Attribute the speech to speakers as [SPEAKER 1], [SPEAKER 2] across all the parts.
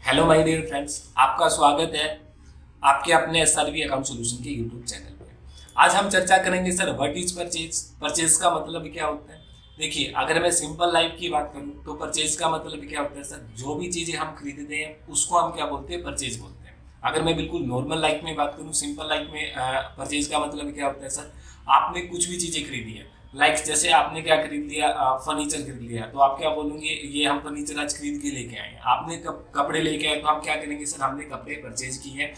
[SPEAKER 1] Hello my dear friends, आपका स्वागत है आपके अपने एसआरवी अकाउंट सॉल्यूशन के यूट्यूब चैनल पे। आज हम चर्चा करेंगे sir what is purchase. Purchase का मतलब क्या होता है। देखिए, अगर मैं सिंपल लाइफ की बात करूं तो परचेज का मतलब क्या होता है सर, जो भी चीजें हम खरीदते हैं उसको हम क्या बोलते हैं, परचेज बोलते हैं। अगर मैं बिल्कुल नॉर्मल लाइफ में बात करूं, सिंपल लाइफ में परचेज का मतलब क्या होता है सर, आपने कुछ भी चीजें खरीदी है, लाइक जैसे आपने क्या खरीद लिया, फर्नीचर खरीद लिया, तो आप क्या बोलेंगे, ये हम फर्नीचर आज खरीद के लेके आए हैं। आपने कपड़े लेके आए तो हम क्या करेंगे सर, हमने कपड़े परचेज किए हैं।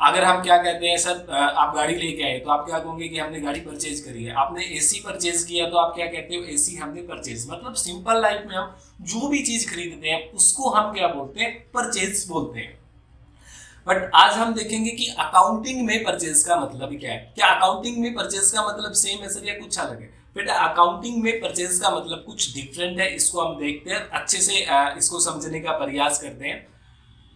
[SPEAKER 1] अगर हम क्या कहते हैं सर, आप गाड़ी लेके आए तो आप क्या कहोगे कि हमने गाड़ी परचेज करी है। आपने एसी परचेज किया तो आप क्या कहते हो, एसी हमने परचेज। मतलब सिंपल लाइफ में हम जो भी चीज खरीदते हैं उसको हम क्या बोलते हैं, परचेज बोलते हैं। बट आज हम देखेंगे कि अकाउंटिंग में परचेज का मतलब क्या है। क्या अकाउंटिंग में परचेज का मतलब सेम है सर या कुछ अलग है? बेटा, अकाउंटिंग में परचेज का मतलब कुछ डिफरेंट है। इसको हम देखते हैं, अच्छे से इसको समझने का प्रयास करते हैं।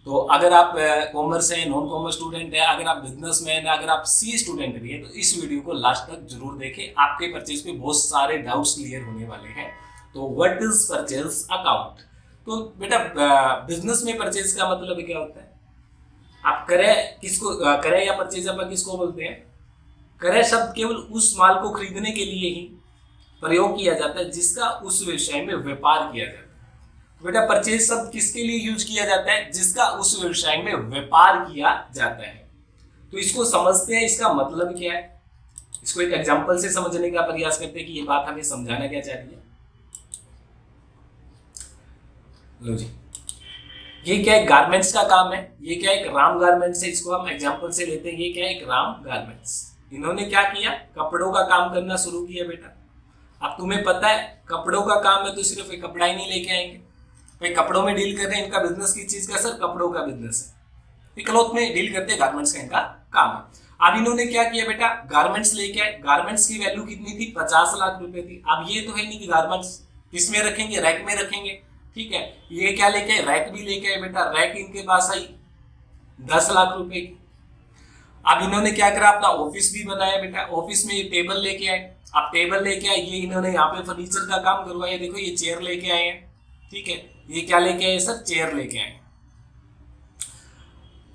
[SPEAKER 1] तो अगर आप कॉमर्स है, नॉन कॉमर्स स्टूडेंट है, अगर आप बिजनेसमैन है, अगर आप सी स्टूडेंट भी है, तो इस वीडियो को लास्ट तक जरूर देखें। आपके परचेज पे बहुत सारे डाउट्स क्लियर होने वाले हैं। तो व्हाट इज परचेज अकाउंट। तो बेटा, बिजनेस में परचेज का मतलब क्या होता है। आप क्रय किसको, क्रय या परचेज अपन किसको बोलते हैं। क्रय शब्द केवल उस माल को खरीदने के लिए ही प्रयोग किया जाता है जिसका उस व्यवसाय में व्यापार किया जाता है। तो बेटा, परचेज शब्द किसके लिए यूज किया जाता है, जिसका उस व्यवसाय में व्यापार किया जाता है। तो इसको समझते हैं, इसका मतलब क्या है। इसको एक एग्जांपल से समझने का प्रयास करते हैं कि ये बात हमें समझाना क्या चाह रही है। लो जी, ये क्या है, गारमेंट्स का काम है। ये क्या है, एक राम गारमेंट्स है। इसको हम एग्जांपल से लेते हैं। ये क्या है, एक राम गारमेंट्स। इन्होंने क्या किया, कपड़ों का काम करना शुरू किया। बेटा, अब तुम्हें पता है कपड़ों का काम है तो सिर्फ एक कपड़ा ही नहीं लेके आएंगे भाई। कपड़ों में डील कर रहे हैं, इनका बिजनेस किस चीज का सर, कपड़ों का बिजनेस है। क्लॉथ में डील करते हैं, गारमेंट्स का इनका काम है। अब इन्होंने क्या किया बेटा, गारमेंट्स लेके आए। गारमेंट्स की वैल्यू कितनी थी, 50 लाख रुपए थी। अब ये तो है नहीं कि गारमेंट्स किसमें रखेंगे, रैक में रखेंगे। ठीक है, ये क्या लेके आए, रैक भी लेके आए। बेटा, रैक इनके पास आई 10 लाख रुपए की। अब इन्होंने क्या करा, अपना ऑफिस भी बनाया। बेटा, ऑफिस में ये टेबल लेके आए। अब टेबल लेके आए, ये इन्होंने यहाँ पे फर्नीचर का काम करवाया। देखो, ये चेयर लेके आए हैं। ठीक है, ये क्या लेके आए सर, चेयर लेके आए।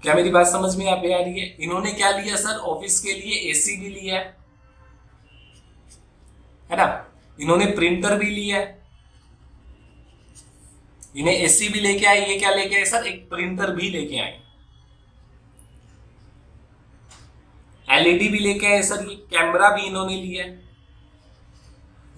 [SPEAKER 1] क्या मेरी बात समझ में आ रही है। इन्होंने क्या लिया सर, ऑफिस के लिए एसी भी लिया है ना। इन्होंने प्रिंटर भी लिया है। इन्हें एसी भी लेके आए। ये क्या लेके आए सर, एक प्रिंटर भी लेके आए। एलईडी भी लेके आए सर, ये कैमरा भी इन्होंने लिया है।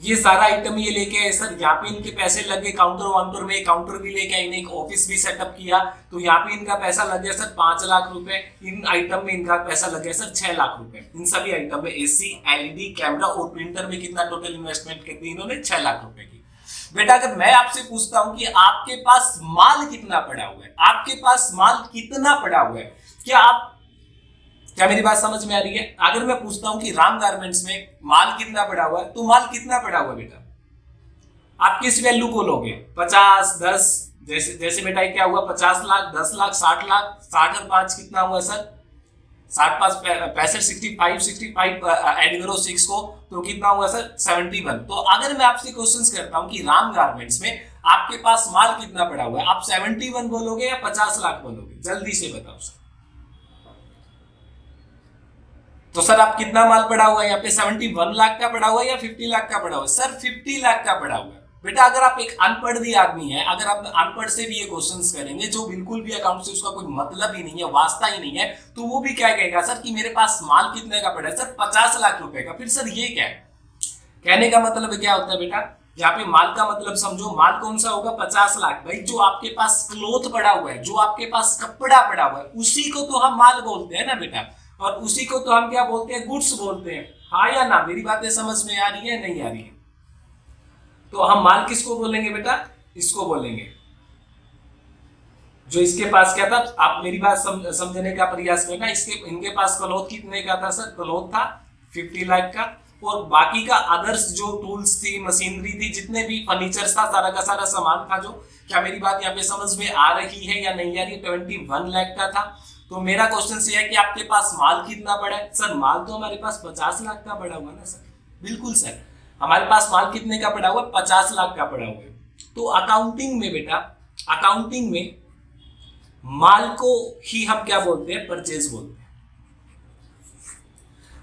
[SPEAKER 1] ये सारा आइटम ये लेके आए सर। यहाँ पे इनके पैसे लगे काउंटर वाउंटर में, काउंटर भी लेके आए। इन्हें एक ऑफिस भी सेटअप किया, तो यहाँ पे इनका पैसा लग गया सर 5 लाख रुपए। इन आइटम में इनका पैसा लग गया सर 6 लाख रुपए। इन सभी आइटम में एसी, एलईडी, कैमरा और प्रिंटर में कितना टोटल इन्वेस्टमेंट कितनी इन्होंने, 6 लाख रुपए की। बेटा, अगर मैं आपसे पूछता हूं कि आपके पास माल कितना पड़ा हुआ है, आपके पास माल कितना पड़ा हुआ है, क्या मेरी बात समझ में आ रही है। अगर मैं पूछता हूं कि राम गारमेंट्स में माल कितना पड़ा हुआ है, तो माल कितना पड़ा हुआ है बेटा, आप किस वैल्यू को लोगे, 50, 10, जैसे जैसे बेटा क्या हुआ, 50 लाख, 10 लाख, 60 लाख, 60 और 5 कितना हुआ सर, 60, 5, 65, 65 ऐड करो 6 को तो कितना हुआ सर, 71। तो अगर मैं आपसे क्वेश्चंस करता हूं कि राम गारमेंट्स में आपके पास माल कितना पड़ा हुआ है, आप 71 बोलोगे या 50 लाख बोलोगे, जल्दी से बताओ सर। तो सर आप कितना माल पड़ा हुआ है यहाँ पे, 71 लाख का पड़ा हुआ है या 50 लाख का पड़ा हुआ है सर, 50 लाख का पड़ा हुआ है। बेटा, अगर आप एक अनपढ़ भी आदमी है, अगर आप अनपढ़ से भी ये क्वेश्चंस करेंगे, जो बिल्कुल भी अकाउंट से उसका कोई मतलब ही नहीं है, वास्ता ही नहीं है, तो वो भी क्या कहेगा सर कि मेरे पास माल कितने का पड़ा है सर, 50 लाख रुपए का। फिर सर ये क्या है, कहने का मतलब क्या होता है बेटा, यहाँ पे माल का मतलब समझो, माल कौन सा होगा, 50 लाख। भाई, जो आपके पास क्लोथ पड़ा हुआ है, जो आपके पास कपड़ा पड़ा हुआ है, उसी को तो हम माल बोलते हैं ना बेटा, और उसी को तो हम क्या बोलते हैं, गुड्स बोलते हैं। हाँ या ना, मेरी बातें समझ में आ रही है, नहीं आ रही है। तो हम माल किसको बोलेंगे बेटा, इसको बोलेंगे जो इसके पास क्या था। आप मेरी बात समझने का प्रयास करना। इनके पास क्लॉथ कितने का था सर, क्लॉथ था 50 लाख का, और बाकी का अदर्स जो टूल्स थी, मशीनरी थी, जितने भी फर्नीचर था, सारा का सारा सामान था जो, क्या मेरी बात यहाँ पे समझ में आ रही है या नहीं आ रही है, 21 लाख का था। तो मेरा क्वेश्चन ये है कि आपके पास माल कितना पड़ा है सर, माल तो हमारे पास 50 लाख का पड़ा हुआ ना सर। बिल्कुल सर, हमारे पास माल कितने का पड़ा हुआ है, 50 लाख का पड़ा हुआ है। तो अकाउंटिंग में बेटा, अकाउंटिंग में माल को ही हम क्या बोलते हैं, परचेज बोलते हैं।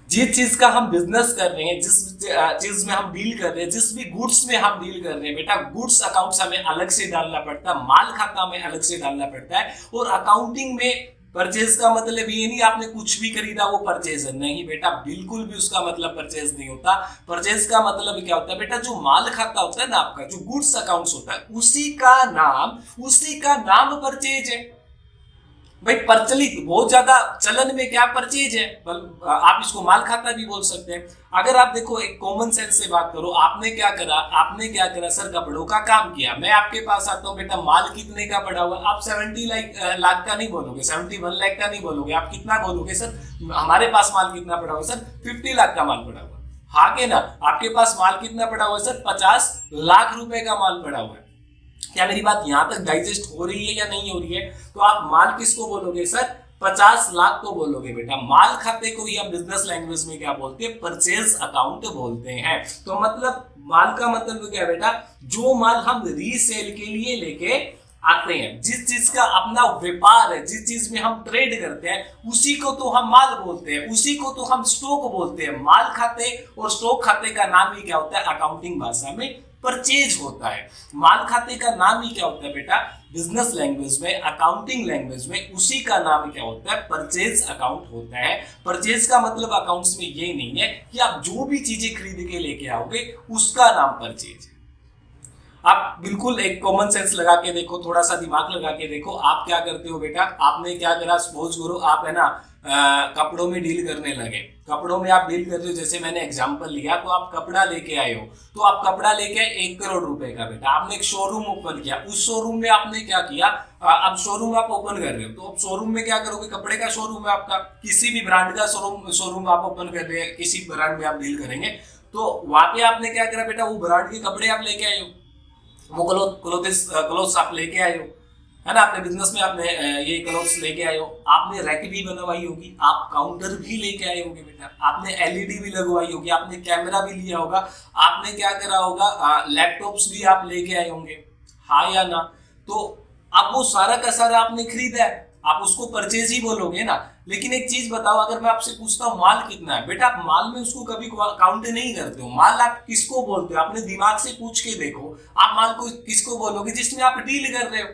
[SPEAKER 1] जिस चीज का हम बिजनेस कर रहे हैं, जिस चीज में हम डील कर रहे हैं, जिस भी गुड्स में हम डील कर रहे हैं बेटा, गुड्स अकाउंट्स हमें अलग से डालना पड़ता है, माल खाता हमें अलग से डालना पड़ता है। और अकाउंटिंग में परचेज का मतलब ये नहीं आपने कुछ भी खरीदा वो परचेज है, नहीं बेटा, बिल्कुल भी उसका मतलब परचेज नहीं होता। परचेज का मतलब क्या होता है बेटा, जो माल खाता होता है ना आपका, जो गुड्स अकाउंट्स होता है, उसी का नाम परचेज है भाई। प्रचलित बहुत ज्यादा चलन में क्या, परचेज है। आप इसको माल खाता भी बोल सकते हैं। अगर आप देखो, एक कॉमन सेंस से बात करो, आपने क्या करा सर, कपड़ों का काम किया, मैं आपके पास आता हूँ, बेटा माल कितने का पड़ा हुआ, आप 70 लाख का नहीं बोलोगे, 71 लाख का नहीं बोलोगे, आप कितना बोलोगे, सर हमारे पास माल कितना पड़ा हुआ, सर 50 लाख का माल पड़ा हुआ। हाँ के ना, आपके पास माल कितना पड़ा हुआ, सर 50 लाख रुपए का माल पड़ा हुआ है। क्या मेरी बात यहां तक डाइजेस्ट हो रही है या नहीं हो रही है? तो आप माल किसको बोलोगे सर, 50 लाख को बोलोगे बेटा। माल खाते को ही हम बिजनेस लैंग्वेज में क्या बोलते हैं, परचेज अकाउंट बोलते हैं। तो मतलब माल का मतलब क्या है बेटा, जो माल हम रीसेल के लिए लेके आते हैं, जिस चीज का अपना व्यापार है, जिस चीज में हम ट्रेड करते हैं, उसी को तो हम माल बोलते हैं, उसी को तो हम स्टॉक बोलते हैं। माल खाते और स्टॉक खाते का नाम ही क्या होता है, अकाउंटिंग भाषा में परचेज होता है। माल खाते का नाम ही क्या होता है बेटा, बिजनेस लैंग्वेज में, अकाउंटिंग लैंग्वेज में उसी का नाम क्या होता है, परचेज अकाउंट होता है। परचेज का मतलब अकाउंट्स में ये नहीं है कि आप जो भी चीजें खरीद के लेके आओगे उसका नाम परचेज है। आप बिल्कुल एक कॉमन सेंस लगा के देखो, थोड़ा सा दिमाग लगा के देखो, आप क्या करते हो बेटा, आपने क्या करा, सपोज करो आप है ना कपड़ों में डील करने लगे, कपड़ों में आप डील कर रहे हो, जैसे मैंने एग्जांपल लिया, तो आप कपड़ा लेके आए हो, तो आप कपड़ा लेके आए 1 करोड़ रुपए का बेटा, आपने एक शोरूम ओपन किया, उस शोरूम में आपने क्या किया, अब शोरूम आप ओपन कर रहे हो, तो अब शोरूम में क्या करोगे, कपड़े का शोरूम है आपका, किसी भी ब्रांड का शोरूम आप ओपन कर रहे हैं, किसी ब्रांड में आप डील करेंगे, तो वहां पे आपने क्या करा बेटा, वो ब्रांड के कपड़े आप लेके आए हो, वो क्लोथ्स आप लेके आए हो, है ना, अपने बिजनेस में आपने ये क्लोथ्स लेके आए हो, आपने रैक भी बनवाई होगी, आप काउंटर भी लेके आए होगे बेटा, आपने एलईडी भी लगवाई होगी, आपने कैमरा भी लिया होगा, आपने क्या करा होगा, लैपटॉप्स भी आप लेके आए होंगे, हाँ या ना। तो अब वो सारा का सारा आपने खरीदा है, आप उसको परचेज ही बोलोगे ना। लेकिन एक चीज बताओ, अगर मैं आपसे पूछता हूँ माल कितना है, बेटा आप माल में उसको कभी काउंट नहीं करते हो। माल आप किसको बोलते हो, अपने दिमाग से पूछ के देखो, आप माल को किसको बोलोगे, जिसमें आप डील कर रहे हो,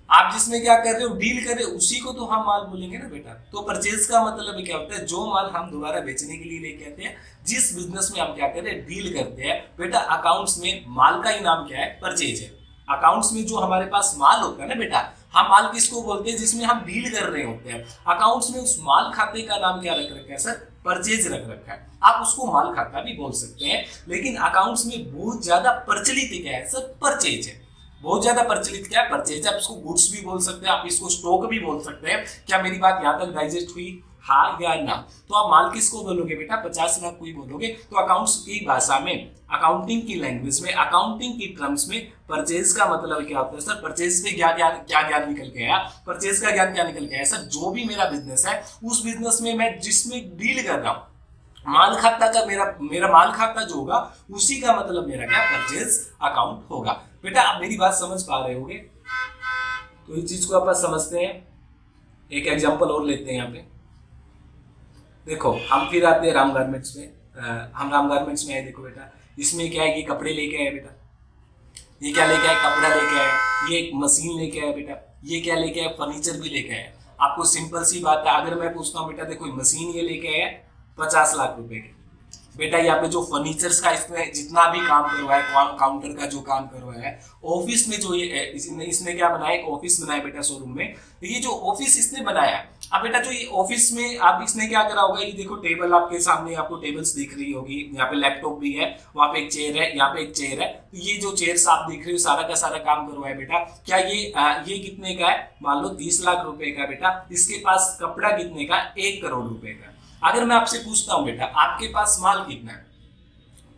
[SPEAKER 1] आप जिसमें क्या कर रहे हो, डील कर रहे हो, उसी को तो हम माल बोलेंगे ना बेटा। तो परचेज का मतलब क्या होता है, जो माल हम दोबारा बेचने के लिए लेके आते हैं, जिस बिजनेस में हम क्या करते हैं, डील करते हैं बेटा। अकाउंट्स में माल का ही नाम क्या है, परचेज है। अकाउंट्स में जो हमारे पास माल होता है ना बेटा, हम माल किसको बोलते हैं, जिसमें हम डील कर रहे होते हैं। अकाउंट्स में उस माल खाते का नाम क्या रख रखा है सर, परचेज रख रखा है। आप उसको माल खाता भी बोल सकते हैं, लेकिन अकाउंट्स में बहुत ज्यादा प्रचलित क्या है सर, परचेज है। बहुत ज्यादा प्रचलित क्या है, परचेज। आप इसको गुड्स भी बोल सकते हैं, आप इसको स्टॉक भी बोल सकते हैं। क्या मेरी बात यहाँ तक डाइजेस्ट हुई, हाँ या ना? तो आप माल किसको बोलोगे बेटा, 50 लाख को ही बोलोगे। तो अकाउंट्स की भाषा में, अकाउंटिंग की लैंग्वेज में, अकाउंटिंग की टर्म्स में परचेज का मतलब क्या होता है सर, परचेज पे क्या ज्ञान निकल के आया, परचेज का ज्ञान क्या निकल के आया सर, जो भी मेरा बिजनेस है, उस बिजनेस में मैं जिसमें डील कर रहा हूँ, माल खाता का मेरा माल खाता जो होगा, उसी का मतलब मेरा क्या, परचेज अकाउंट होगा। बेटा आप मेरी बात समझ पा रहे होगे? तो इस चीज को अपन समझते हैं, एक एग्जांपल और लेते हैं यहाँ पे। देखो हम फिर आते हैं राम गारमेंट्स में। हम राम गारमेंट्स में आए, देखो बेटा इसमें क्या है, ये कपड़े लेके आए बेटा, ये क्या लेके आए, कपड़ा लेके आए, ये एक मशीन लेके आए बेटा, ये क्या लेके आए, फर्नीचर भी लेके आए। आपको सिंपल सी बात है, अगर मैं पूछता हूँ बेटा देखो मशीन ये लेके आया 50 लाख रुपए की, बेटा यहाँ पे जो फर्नीचर्स का इसने जितना भी काम करवाया, काउंटर का जो काम करवाया है, ऑफिस में जो ये इसने क्या बनाया, एक ऑफिस बनाया बेटा शोरूम में। ये जो ऑफिस इसने बनाया, अब बेटा जो ये ऑफिस में आप इसने क्या करा होगा, ये देखो टेबल आपके सामने, आपको टेबल्स दिख रही होगी, यहाँ पे लैपटॉप भी है, वहाँ पे एक चेयर है, यहाँ पे एक चेयर है। तो ये जो चेयर्स आप देख रहे हो, सारा का सारा काम करवाया बेटा। क्या ये कितने का है, मान लो 30 लाख रुपए का बेटा। इसके पास कपड़ा कितने का, 1 करोड़ रुपए का। अगर मैं आपसे पूछता हूं बेटा आपके पास माल कितना है,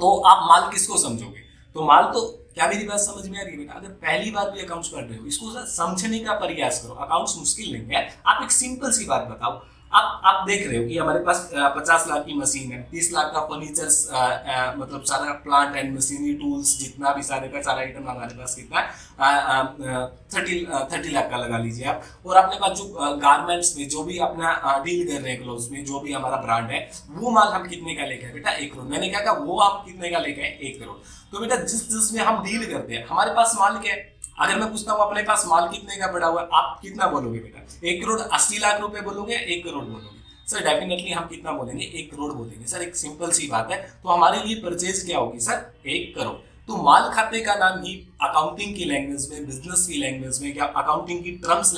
[SPEAKER 1] तो आप माल किसको समझोगे? तो माल तो, क्या मेरी बात समझ में आ रही है बेटा? अगर पहली बार भी अकाउंट्स पढ़ रहे हो, इसको समझने का प्रयास करो। अकाउंट्स मुश्किल नहीं है। आप एक सिंपल सी बात बताओ, आप देख रहे हो कि हमारे पास 50 लाख की मशीन है, 30 लाख का फर्नीचर, मतलब सारा प्लांट एंड मशीनरी टूल्स जितना भी सारे का सारा आइटम हमारे पास कितना है, 30 लाख का लगा लीजिए आप। और अपने पास जो गारमेंट्स में जो भी अपना डील कर रहे हैं क्लोथ्स में, जो भी हमारा ब्रांड है, वो माल हम कितने का लेके आए बेटा? 1 करोड़। मैंने क्या कहा, वो आप कितने का लेके आए? 1 करोड़। तो बेटा जिसमें हम डील करते हैं हमारे पास माल क्या है? अगर मैं पूछता हूँ अपने पास माल कितने का पड़ा हुआ है, आप कितना बोलोगे बेटा? 1 करोड़ 80 लाख रुपए बोलोगे, 1 करोड़ बोलोगे? सर डेफिनेटली हम कितना बोलेंगे? 1 करोड़ बोलेंगे सर। एक सिंपल सी बात है। तो हमारे लिए परचेज क्या होगी सर? 1 करोड़। तो माल खाते का नाम ही अकाउंटिंग की लैंग्वेज में, बिजनेस की लैंग्वेज में, या अकाउंटिंग की टर्म्स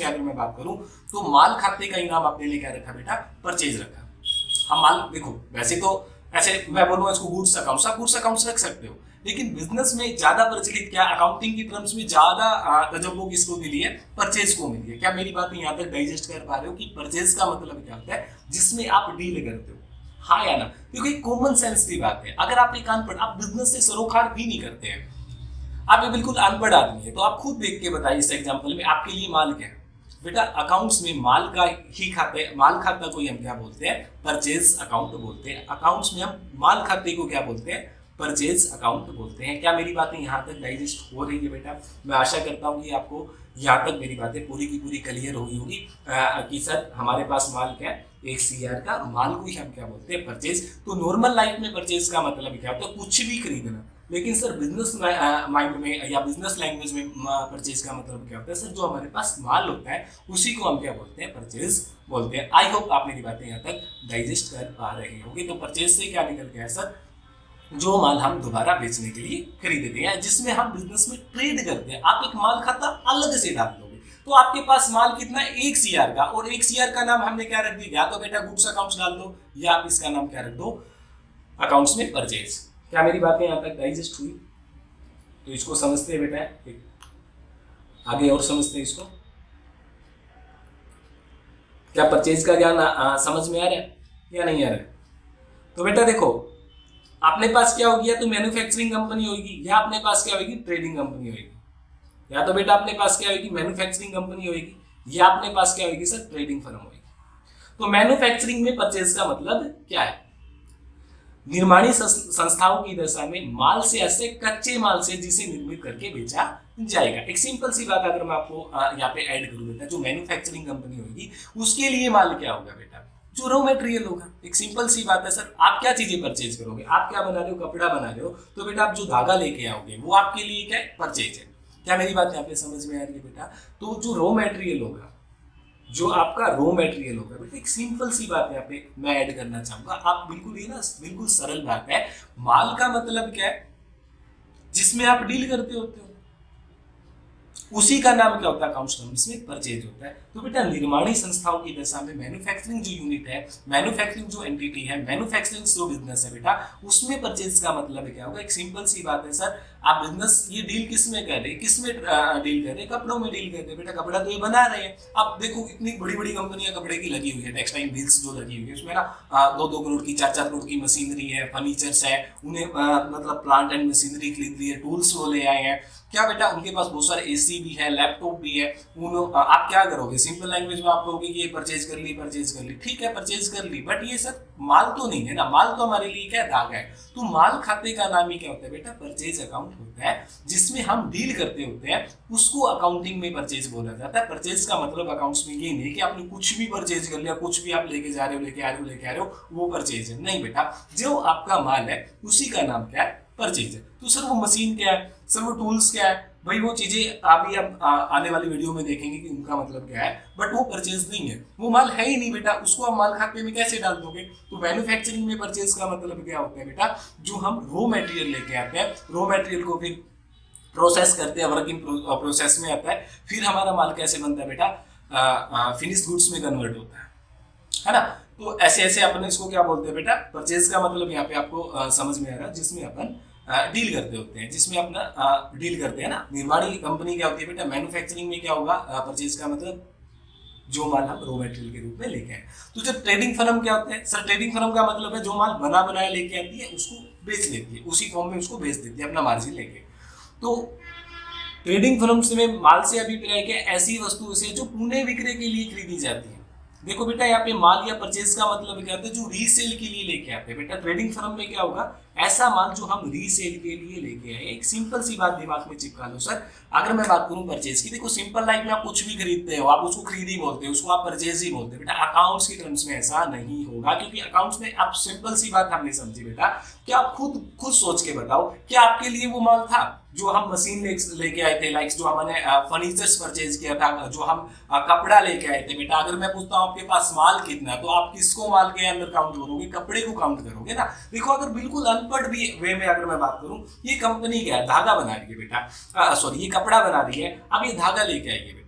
[SPEAKER 1] में अगर मैं बात करूं, तो माल खाते का ही नाम आपने लिए क्या रखा बेटा? परचेज रखा। हम माल देखो, वैसे तो ऐसे मैं बोलूंगा इसको गुड्स अकाउंट्स, आप गुड्स अकाउंट्स रख सकते हो, लेकिन बिजनेस में ज्यादा प्रचलित क्या, अकाउंटिंग की टर्म्स में ज्यादा तजब्बो किसको मिली है? परचेज को मिली है। क्या मेरी बात यहाँ तक डाइजेस्ट कर पा रहे हो कि परचेज का मतलब क्या होता है? जिसमें आप डील करते हो, हाँ या ना? क्योंकि कॉमन सेंस की बात है। अगर आप एक अनपढ़, आप बिजनेस से सरोकार भी नहीं करते हैं, आप ये बिल्कुल अनपढ़ आदमी है, तो आप खुद देख के बताइए इस एग्जांपल में आपके लिए माल क्या है बेटा? अकाउंट्स में माल का ही खाते, माल खाता को ही हम क्या बोलते हैं? परचेज अकाउंट बोलते हैं। अकाउंट्स में हम माल खाते को क्या बोलते हैं? परचेज अकाउंट बोलते हैं। क्या मेरी बातें यहाँ तक डाइजेस्ट हो रही है बेटा? मैं आशा करता हूँ कि आपको यहाँ तक मेरी बातें पूरी की पूरी क्लियर हुई होगी कि सर हमारे पास माल क्या है? 1 CR का माल को ही हम क्या बोलते हैं? परचेज। तो नॉर्मल लाइफ में परचेज का मतलब क्या होता है? कुछ भी खरीदना। लेकिन सर बिजनेस माइंड में या बिजनेस लैंग्वेज में परचेज का मतलब क्या होता है? सर जो हमारे पास माल होता है उसी को हम क्या बोलते हैं? परचेज बोलते हैं। आई होप आप मेरी बातें यहाँ तक डाइजेस्ट कर पा रहे होंगे। तो परचेज से क्या निकल गया सर? जो माल हम दोबारा बेचने के लिए खरीदते हैं, जिसमें हम बिजनेस में ट्रेड करते हैं। आप एक माल खाता अलग से डाल दोगे तो आपके पास माल कितना? 1 CR का, और 1 CR का नाम हमने क्या रख दिया? या तो बेटा गुड्स अकाउंट्स डाल दो, या आप इसका नाम क्या रख दो? अकाउंट्स में परचेज। क्या मेरी बातें यहाँ तक डाइजेस्ट हुई? तो इसको समझते हैं बेटा, आगे और समझते हैं इसको। क्या परचेज का ज्ञान समझ में आ रहा है या नहीं आ रहा है? तो बेटा देखो, अपने पास क्या होगी? या तो मैन्युफैक्चरिंग कंपनी होगी, या अपने पास क्या होगी? ट्रेडिंग कंपनी होगी। या तो बेटा अपने पास क्या होगी? मैन्युफैक्चरिंग कंपनी होगी, या अपने पास क्या होगी सर? ट्रेडिंग फर्म होगी। तो मैन्युफैक्चरिंग में परचेज का मतलब क्या है? निर्माणी संस्थाओं की दशा में माल से ऐसे कच्चे माल से जिसे निर्मित करके बेचा जाएगा। एक सिंपल सी बात अगर मैं आपको यहाँ पे ऐड करूँ बेटा, जो मैन्युफैक्चरिंग कंपनी होगी उसके लिए माल क्या होगा बेटा? जो रॉ मटेरियल होगा। एक सिंपल सी बात है सर, आप क्या चीजें परचेज करोगे? आप क्या बना रहे हो? कपड़ा बना रहे हो, तो बेटा आप जो धागा लेके आओगे वो आपके लिए क्या है? परचेज है। क्या मेरी बात यहाँ पे समझ में आ रही है बेटा? तो जो रॉ मटेरियल होगा, जो आपका रॉ मटेरियल होगा बेटा, एक सिंपल सी बात यहाँ पे मैं ऐड करना चाहूंगा। आप बिल्कुल ये ना बिल्कुल सरल बात है। माल का मतलब क्या है? जिसमें आप डील करते होते हो, उसी का नाम क्या होता है? अकाउंट्स टर्म्स में परचेज होता है। तो बेटा निर्माणी संस्थाओं की दशा में मैन्युफैक्चरिंग जो यूनिट है, मैन्युफैक्चरिंग जो एंटिटी है, मैन्युफैक्चरिंग जो बिजनेस है बेटा, उसमें परचेज का मतलब क्या होगा? एक सिंपल सी बात है सर, आप बिजनेस ये डील किस में कर रहे हैं? किस में डील कर रहे हैं? कपड़ों में डील कर रहे हैं बेटा। कपड़ा तो ये बना रहे हैं। अब देखो इतनी बड़ी बड़ी कंपनियां कपड़े की लगी हुई है, टेक्सटाइल मिल्स जो लगी हुई है, उसमें ना 2-2 करोड़ की, 4-4 करोड़ की मशीनरी है, फर्नीचर्स है, उन्हें मतलब प्लांट एंड मशीनरी खरीद ली है, टूल्स वो ले आए हैं। क्या बेटा उनके पास बहुत सारे AC भी है, लैपटॉप भी है। आप क्या करोगे? सिंपल लैंग्वेज में आप कहोगे कि ये परचेज कर ली, ठीक है परचेज कर ली, बट ये सर माल तो नहीं है ना। माल तो हमारे लिए क्या? धागा है। तो माल खाते का नाम ही क्या होता है बेटा? परचेज अकाउंट होता है, जिसमें हम डील करते होते हैं, उसको अकाउंटिंग में परचेज बोला जाता है। परचेज का मतलब अकाउंट्स में ये नहीं कि आपने कुछ भी परचेज कर लिया, कुछ भी आप लेके जा रहे हो, लेके आ रहे हो, वो परचेज है। नहीं बेटा, जो आपका माल है उसी का नाम क्या है? परचेज है। तो सर वो मशीन क्या है? सर वो टूल्स क्या है? भाई वो चीजें अभी आप आने वाली वीडियो में देखेंगे कि उनका मतलब क्या है, बट वो परचेज नहीं है, वो माल है ही नहीं बेटा। उसको आप माल खाते में कैसे डाल दोगे? तो मैन्युफैक्चरिंग में परचेज का मतलब क्या होता है बेटा? जो हम रॉ मटेरियल लेके आते हैं, रॉ मटेरियल को फिर प्रोसेस करते हैं, वर्किंग प्रोसेस में आता है, फिर हमारा माल कैसे बनता है बेटा? फिनिश गुड्स में कन्वर्ट होता है ना। तो ऐसे ऐसे अपन इसको क्या बोलते हैं बेटा? परचेज का मतलब यहाँ पे आपको समझ में आ रहा है, जिसमें अपन डील करते होते हैं, जिसमें अपना डील करते हैं ना। निर्माणी कंपनी क्या होती है बेटा? मैन्युफैक्चरिंग में क्या होगा? परचेज का मतलब जो माल हम रॉ मटेरियल के रूप में लेके आए। तो जब ट्रेडिंग फर्म क्या होता है सर? ट्रेडिंग फर्म का मतलब है जो माल बना बनाया लेके आती है, उसको बेच लेती है, उसी फॉर्म में उसको बेच देती है अपना मार्जिन लेके। तो ट्रेडिंग फर्म में माल से अभिप्राय क्या? ऐसी वस्तु से जो पुनः विक्रय के लिए खरीदी जाती है। देखो बेटा यहाँ पे माल या परचेज का मतलब क्या होता है, जो रीसेल के लिए लेके आते हैं बेटा। ट्रेडिंग फर्म में क्या होगा, ऐसा माल जो हम रीसेल के लिए लेके आए। एक सिंपल सी बात दिमाग में चिपका लो सर। अगर मैं बात करूं परचेज की, देखो सिंपल लाइफ में आप कुछ भी खरीदते हो, आप उसको खरीद ही बोलते हो, उसको आप परचेज ही बोलते हो बेटा। अकाउंट्स की टर्म्स में ऐसा नहीं होगा, क्योंकि अकाउंट्स में आप सिंपल सी बात हमने समझी बेटा कि आप खुद सोच के बताओ कि आपके लिए वो माल था जो हम मशीन लेके आए थे, लाइक जो हमने फर्नीचर्स परचेज किया था, जो हम कपड़ा लेके आए थे बेटा। अगर मैं पूछता हूँ आपके पास माल कितना, तो आप किसको माल के अंदर काउंट करोगे, कपड़े को काउंट करोगे ना। देखो अगर बिल्कुल अनपढ़ भी वे में अगर मैं बात करूँ, ये कंपनी क्या है, धागा बना रही है बेटा, सॉरी ये कपड़ा बना रही है, अब ये धागा लेके आइए बेटा।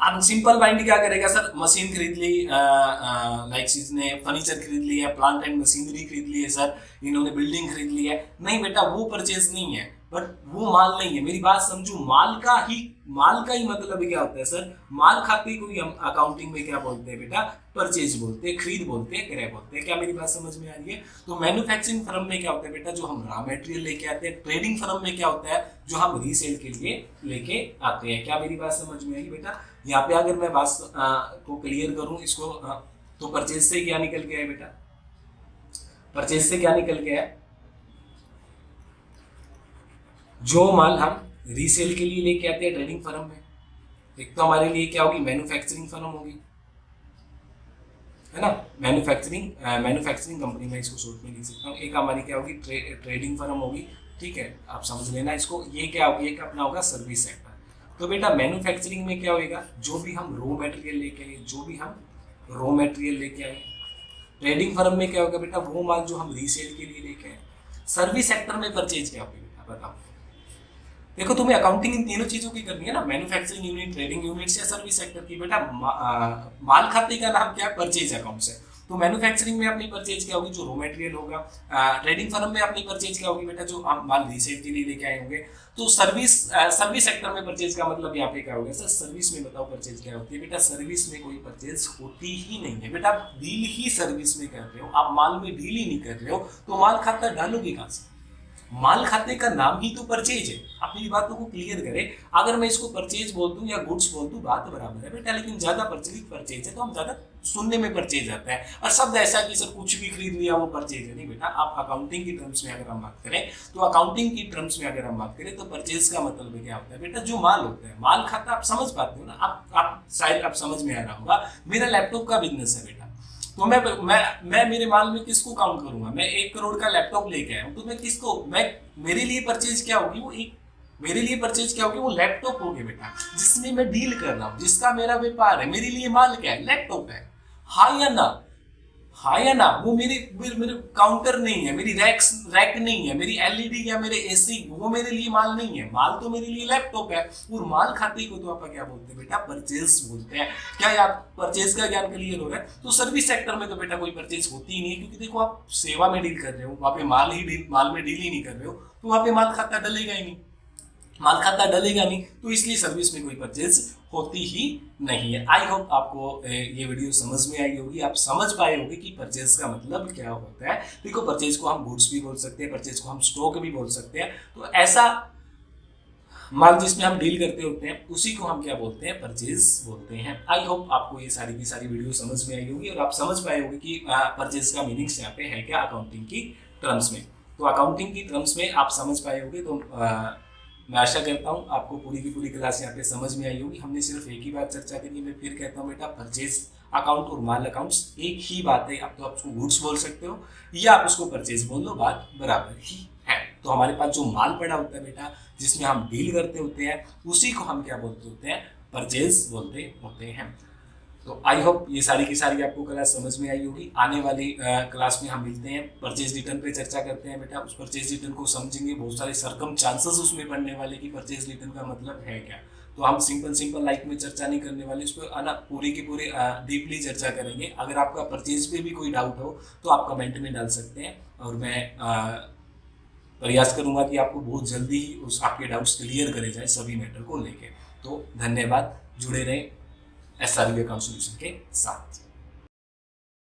[SPEAKER 1] अब सिंपल माइंड क्या करेगा सर, मशीन खरीद ली, लाइक इसने फर्नीचर खरीद ली है, प्लांट एंड मशीनरी खरीद ली है सर, इन्होंने बिल्डिंग खरीद ली है। नहीं बेटा, वो परचेज नहीं है, बट वो माल नहीं है। मेरी बात समझो, माल का ही मतलब क्या होता है सर, माल खाते को ही हम अकाउंटिंग में क्या बोलते हैं बेटा, परचेज बोलते हैं, खरीद बोलते हैं, क्रय बोलते हैं। क्या मेरी बात समझ में आ रही है? तो मैन्युफैक्चरिंग फर्म में क्या होता है बेटा, जो हम रॉ मटेरियल लेके आते हैं। ट्रेडिंग फर्म में क्या होता है, जो हम रीसेल के लिए लेके आते हैं। क्या मेरी बात समझ में आई बेटा? यहाँ पे अगर मैं बात को क्लियर करूं इसको, तो परचेज से क्या निकल के आया बेटा, परचेज से क्या निकल के आया, जो माल हम रीसेल के लिए लेके आते हैं ट्रेडिंग फर्म में, एक तो हमारे लिए क्या होगी, मैन्युफैक्चरिंग फर्म होगी, है ना। मैन्युफैक्चरिंग कंपनी में इसको शॉर्ट में लिख सकता हूँ। एक हमारी क्या होगी, ट्रेडिंग फर्म होगी, ठीक है, आप समझ लेना इसको। ये क्या होगी, एक अपना होगा सर्विस सेक्टर। तो बेटा मैन्युफैक्चरिंग में क्या होगा, जो भी हम रॉ मटेरियल लेके आए, ट्रेडिंग फर्म में क्या होगा बेटा, वो माल जो हम रीसेल के लिए लेके आए। सर्विस सेक्टर में परचेज क्या होगी बेटा, बताओ। देखो तुम्हें अकाउंटिंग इन तीनों चीजों की करनी है ना, मैन्युफैक्चरिंग यूनिट, ट्रेडिंग यूनिट या सर्विस सेक्टर की बेटा। माल खाते का नाम क्या है, परचेज अकाउंट्स है। तो मैन्युफैक्चरिंग में अपनी परचेज क्या होगी, जो रॉ मटेरियल होगा। ट्रेडिंग फर्म में अपनी परचेज क्या होगी बेटा, जो हम माल रीसेल के लिए लेके आए होंगे। तो सर्विस सेक्टर में परचेज का मतलब यहाँ पे क्या होगा सर, सर्विस में बताओ परचेज क्या होती है बेटा। सर्विस में कोई परचेज होती ही नहीं है बेटा, डील ही सर्विस में कर रहे हो आप, माल में डील ही नहीं कर रहे हो, तो माल खाता डालोगे कहाँ से? माल खाते का नाम ही तो परचेज है। अपनी बातों को क्लियर करें। अगर मैं इसको परचेज बोल दूं या गुड्स बोल दूं, बात बराबर है बेटा, लेकिन ज्यादा प्रचलित परचेज है, तो हम ज्यादा सुनने में परचेज आता है। और शब्द ऐसा कि सर कुछ भी खरीद लिया वो परचेज है, नहीं बेटा। आप अकाउंटिंग की टर्म्स में अगर हम बात करें, तो अकाउंटिंग की टर्म्स में अगर हम बात करें, तो परचेज का मतलब क्या होता है बेटा, जो माल होता है, माल खाता आप समझ पाते हो ना, आप शायद आप समझ में आ रहा होगा। मेरा लैपटॉप का बिजनेस है बेटा, तो मैं मेरे माल में किसको काउंट करूंगा? मैं 1 करोड़ का लैपटॉप लेके आया हूं, तो मेरे लिए परचेज क्या होगी, वो लैपटॉप होगी बेटा, जिसमें मैं डील कर रहा हूं, जिसका मेरा व्यापार है। मेरे लिए माल क्या है, लैपटॉप है। हाँ या ना, वो मेरे काउंटर नहीं है, मेरी रैक नहीं है, मेरी एलईडी या मेरे एसी, वो मेरे लिए माल नहीं है। माल तो मेरे लिए लैपटॉप है। और माल खाते को तो आप क्या बोलते हैं बेटा, परचेज बोलते हैं। क्या आप परचेज का ज्ञान क्लियर हो रहा है? तो सर्विस सेक्टर में तो बेटा कोई परचेज होती ही नहीं है, क्योंकि देखो आप सेवा में डील कर रहे हो, वहां पे माल में डील ही नहीं कर रहे हो, तो वहां पे माल खाता डलेगा ही नहीं। तो इसलिए सर्विस में कोई परचेज होती ही नहीं है। आई होप आपको ये वीडियो समझ में आई होगी, आप समझ पाए होंगे कि परचेज का मतलब क्या होता है। देखो परचेज को हम गुड्स भी बोल सकते हैं, परचेज को हम स्टॉक भी बोल सकते हैं। तो ऐसा माल जिसमें हम डील करते होते हैं, उसी को हम क्या बोलते हैं, परचेज बोलते हैं। आई होप आपको ये सारी की सारी वीडियो समझ में आई होगी और आप समझ पाए होंगे कि परचेज का मीनिंग्स यहाँ पे है क्या अकाउंटिंग की टर्म्स में। तो अकाउंटिंग की टर्म्स में आप समझ पाए होंगे। तो मैं आशा करता हूँ आपको पूरी की पूरी क्लास यहाँ पे समझ में आई होगी। हमने सिर्फ एक ही बात चर्चा करी। मैं फिर कहता हूँ बेटा, परचेज अकाउंट और माल अकाउंट्स एक ही बात है। आप तो आप उसको गुड्स बोल सकते हो या आप उसको परचेज बोल लो, बात बराबर ही है। तो हमारे पास जो माल पड़ा होता है बेटा, जिसमें हम डील करते होते हैं, उसी को हम क्या बोलते होते हैं, परचेज बोलते होते हैं। तो आई होप ये सारी की सारी आपको क्लास समझ में आई होगी। आने वाली क्लास में हम मिलते हैं, परचेज रिटर्न पे चर्चा करते हैं बेटा। उस परचेज रिटर्न को समझेंगे, बहुत सारे सरकम चांसेस उसमें पड़ने वाले कि परचेज रिटर्न का मतलब है क्या। तो हम सिंपल लाइफ में चर्चा नहीं करने वाले, उस पर आना पूरी की पूरी डीपली चर्चा करेंगे। अगर आपका परचेज पे भी कोई डाउट हो तो आप कमेंट में डाल सकते हैं और मैं प्रयास करूंगा कि आपको बहुत जल्दी ही उस आपके डाउट्स क्लियर करे जाए सभी मैटर को लेके। तो धन्यवाद, जुड़े रहें SRV अकाउंट सॉल्यूशन के साथ।